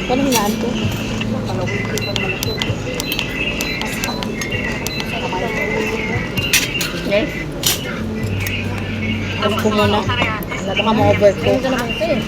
Paano hinaan ko? Yes? Alam ko muna. Baka ma-overcook. Ayun ka naman ito eh.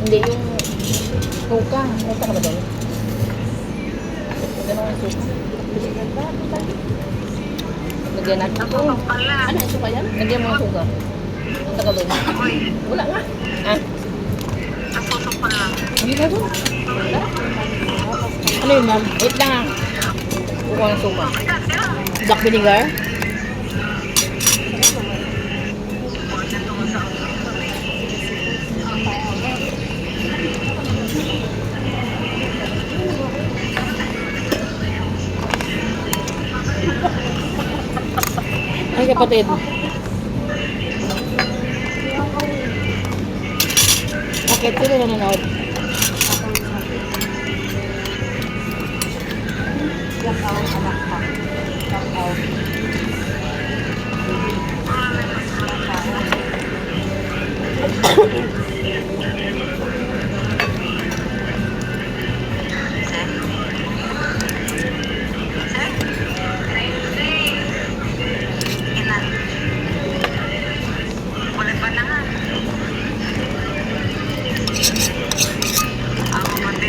Hindi yung suka. Suka ka ba doon? Ganun ang suka. Lagyan natin ito. Ano yung suka yan? Lagyan mo ang suka. Ang taga doon. Wala nga. Ah? Hindi ka doon. Wala. Ano yun, ma'am? Wait lang ah. Kukuha ng suka. Black vinegar? Ay, kapatid. Bakit? Sino nanonood?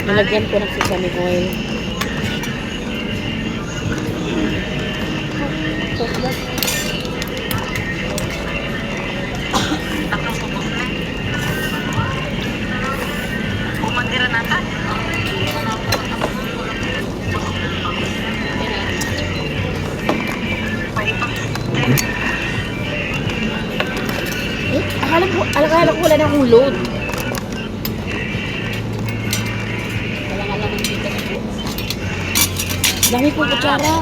Nalagyan ko ng sesame oil. Akala ko wala na akong load. Dami po kutsara.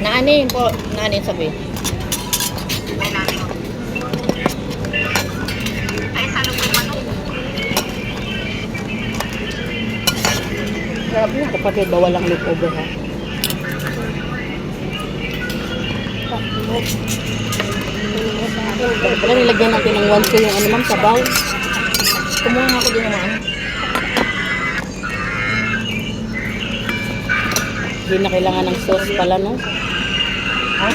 Naanin po. Naanin sabi. Sarap na. Kapatid, bawal lang leftover ha. Pala nilagyan natin ng 1 yung ano ma'am, sabaw. Kumuha nga ako din naman. Hindi na kailangan ng sauce pala, no? Ha?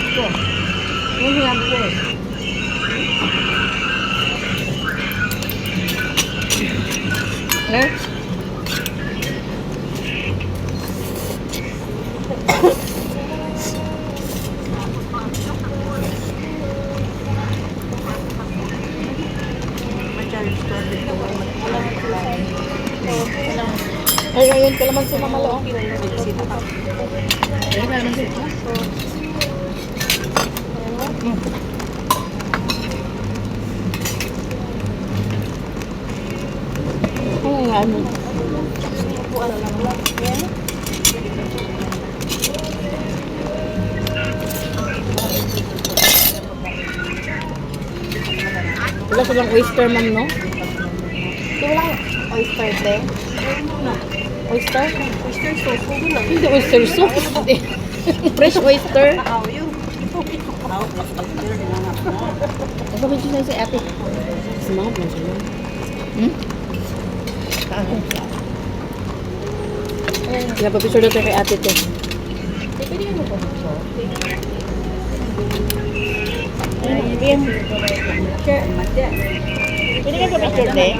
Ito. Yung sinabi ko eh. Next. Ay, ayun, kalamansi na malo. Ayun na naman dito. Ay, ano. Wala silang oyster, ma'am, no? Di walang oyster, te? Oyster? Oyster soup. Hindi oyster soup. Fresh oyster. Sabi siya si ate. Sumangap lang siya. Kaya papisure daw tayo kay ate to. Pwede mo po ito. Ayun, sure. Pwede ka pa-picture, te?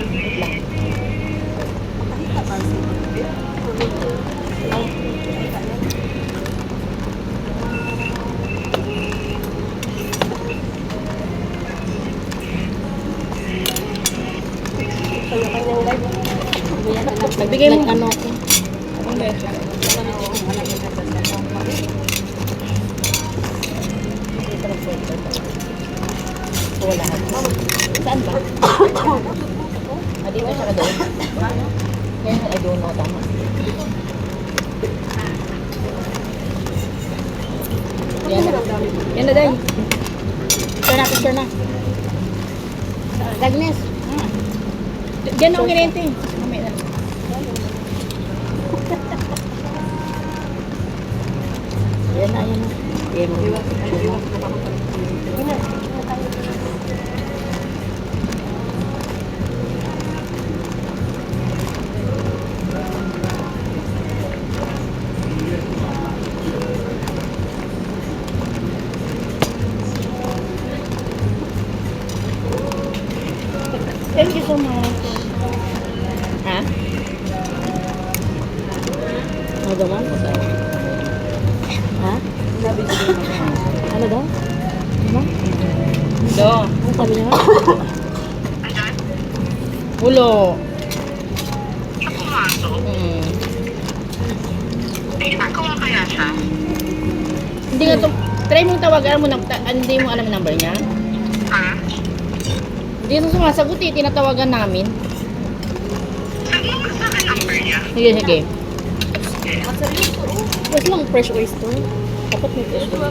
Nagbigay mo ano ko. Wala. Saan ba? Dito siya ka doon. Kaya I don't know. Tama. Yan na. Yan na, day. Picture na. Agnes. Diyan ako kinente. Mamaya na. Yan na, yan na. Yan na. Thank you so much. Ha? Ano daw, ma'am? Ha? Ano daw? Ano, ma'am? Do. Ano sabi niya, ma'am? Ulo. Pumasok? Hmm. May ginagawa kaya siya? Hindi nga to. Try mong tawagan mo. Hindi mo alam ang number niya. Ha? Hindi ito sumasagot eh. Tinatawagan namin. Sabi mo sa akin number niya? Sige, sige. Wait lang, fresh oyster. Dapat may fresh oyster.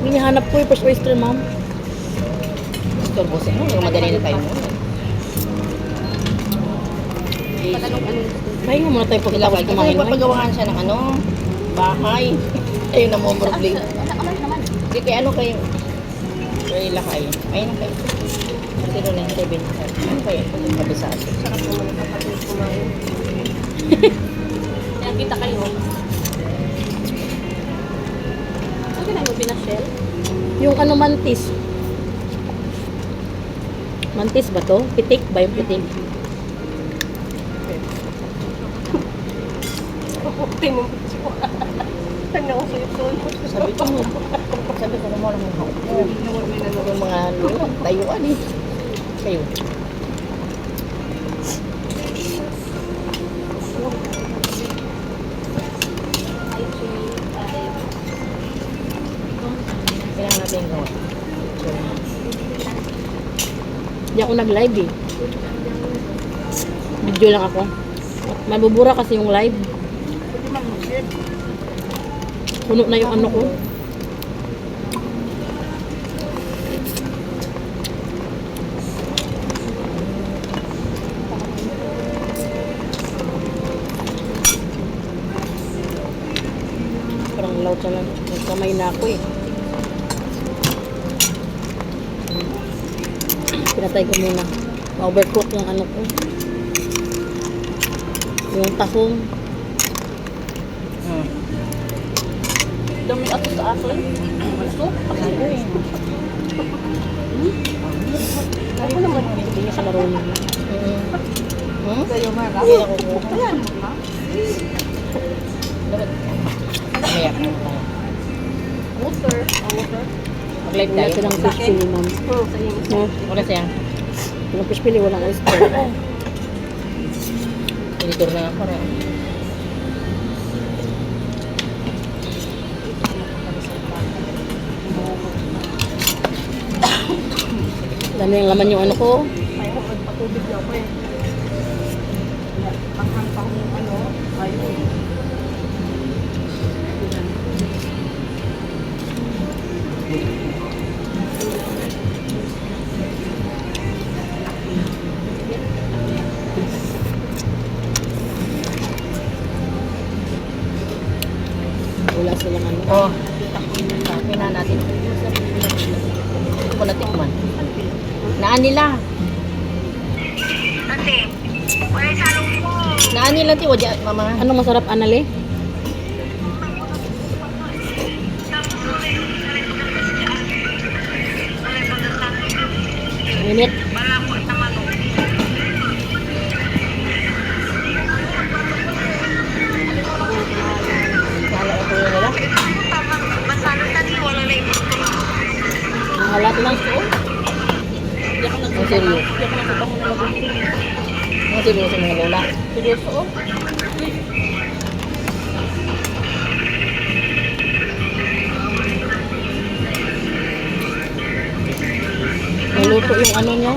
Hinihanap ko yung fresh oyster, ma'am. Turbosin mo. Madali na tayo mo. Pahinga muna tayo Sila pagkatapos kasi kumain, ma'am. papagawahan siya ng ano, bahay. Ayun na mo problem. Hindi kaya ano kayo? Kaya lakay. Ayun na kayo. 0975. Ano kayo? Kabisado. Sarap naman ang kapatid kumain. Kaya kita kayo. Ano na yung pinashell? Yung ano, mantis. Mantis ba to? Pitik ba yung pitik? Tinong ko. Ano ko sa'yo? Sabi ko naman lang ako. Yung mga tayuan eh. Kayo. Kailangan natin yung gawa. Hindi ako nag-live eh. Video lang ako. Mabubura kasi yung live. Puno na yung ano ko. Parang laut na lang. Kamay na ako eh. Pinatay ko muna. Ma-overcook yung ano ko. Yung tahong. Dami ato sa akin. Gusto? Ako eh. Ano naman hindi niya sa laro niya. Hmm? Sa'yo mara. Hindi na kukuha. Ayan. Mamaya ka na tayo. Water. Water. Mag-live Wala tayo. silang fish pili, ma'am. Sa iyo. No? Wala siya. Walang fish pili, walang oyster. Editor na ako rin. Dami yung laman yung ano ko. Ay, ako magpatubig na ako eh. Pang ano. Ayun. Wala silang ano. Oh. Sabi na natin. Ito ko natikman. Naan nila. Kasi, wala sa salong ko. Naan nila ti wadya mama. Ano masarap, Anale? Minute. Malapot na manok. Kala ko yun nila. Masalo na di, wala na yung gusto. Ang halat lang ko. Ang seryo. Ang seryo sa mga lola. Seryoso oh. Naluto yung ano niya.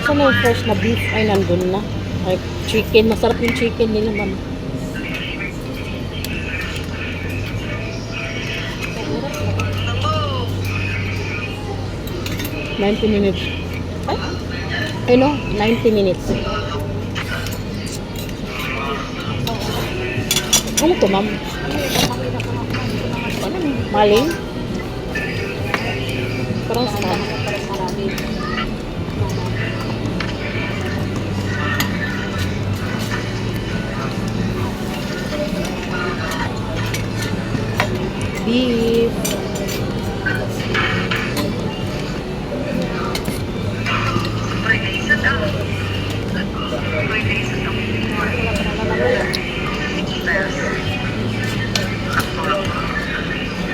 Saan na yung fresh na beef? Ay, nandun na. Ay, chicken. Masarap yung chicken nila, ma'am. Abo! 90 minutes. Ay, no? 90 minutes. Ano to, ma'am? Maling? Parang sa beef.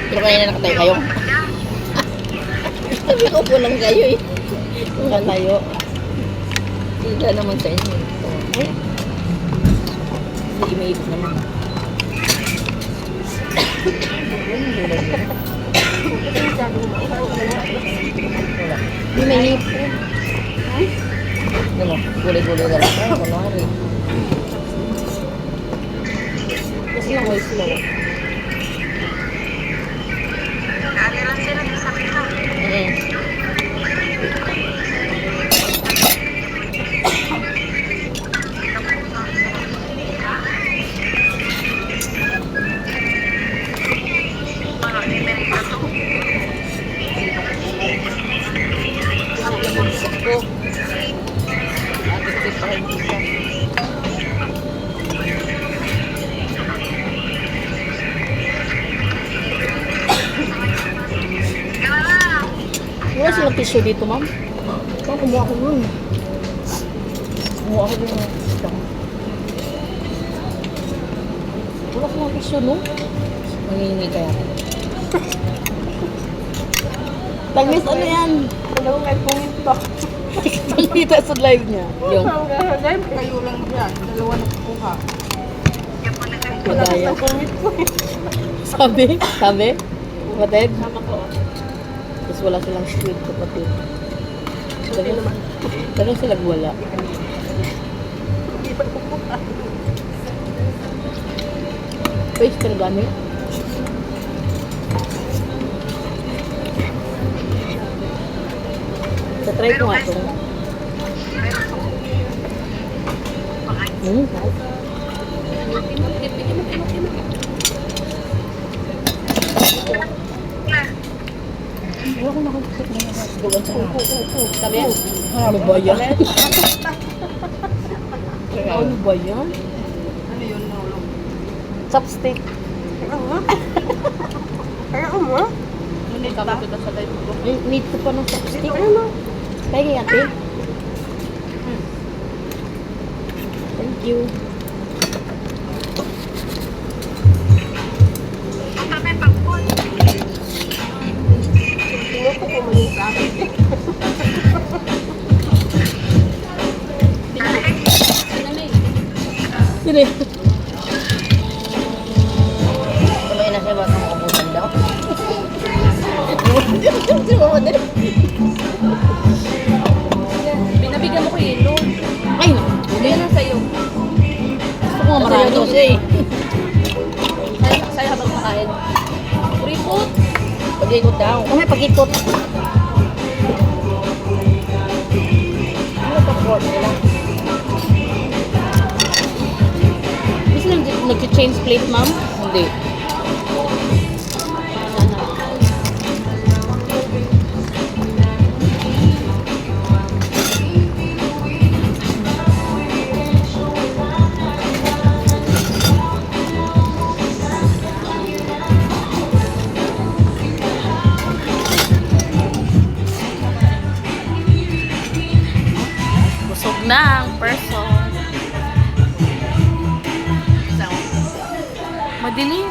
Pero kaya na nakatayo kayo. Sabi ko po lang kayo eh. Nakatayo. Hindi naman sa inyo. Ay. Hindi imaibig naman. Hindi may hipon. Ano, gulay-gulay na lang. Ay, kunwari. Kasi lang voice mo. Kaya lang sila yung sakit na. Parang hindi na to. Wala silang tissue dito, ma'am. Ito, kumuha ko nun. Kumuha ko nun. Wala silang tissue, no? Mangingi kaya. Tagmis, ano yan? Alam mo, may pungit ba? Nakita sa live niya. Yung Kayo lang yan. Dalawa na kukuha. kagaya. Ang pungit ko eh. Sabi? Kapatid? Sama ko. Tapos wala silang squid, kapatid. Talagang sila wala. Hindi pa kukuha. Oyster gamit. So, try ko nga ito. Kahit. Wala ko nakakasip na nagagawa sa Sabi? Ano ba yan? Ano ba yan? Ano yun, naulog? Chopstick. Kaya nga. Kaya nga. Ngunit ba? Kita sa live ko. Need ko pa ng chopstick. Ito ano? Kaya nga, ate. Thank you. Tingnan ko kung mali sa akin. Sino yun? Tuloy na siya ba kung ubusan daw? Si Mama din. Binabigyan mo ko yelo. Ay, no. Hindi yan sa'yo. Gusto ko nga marami. Masaya siya eh. Sa'yo habang makain. Kuripot. Pag-ikot daw. Kung may pag-ikot. Ano pa po nila? Gusto nag-change plate, ma'am? Hindi. Busog na ang person. Madilim.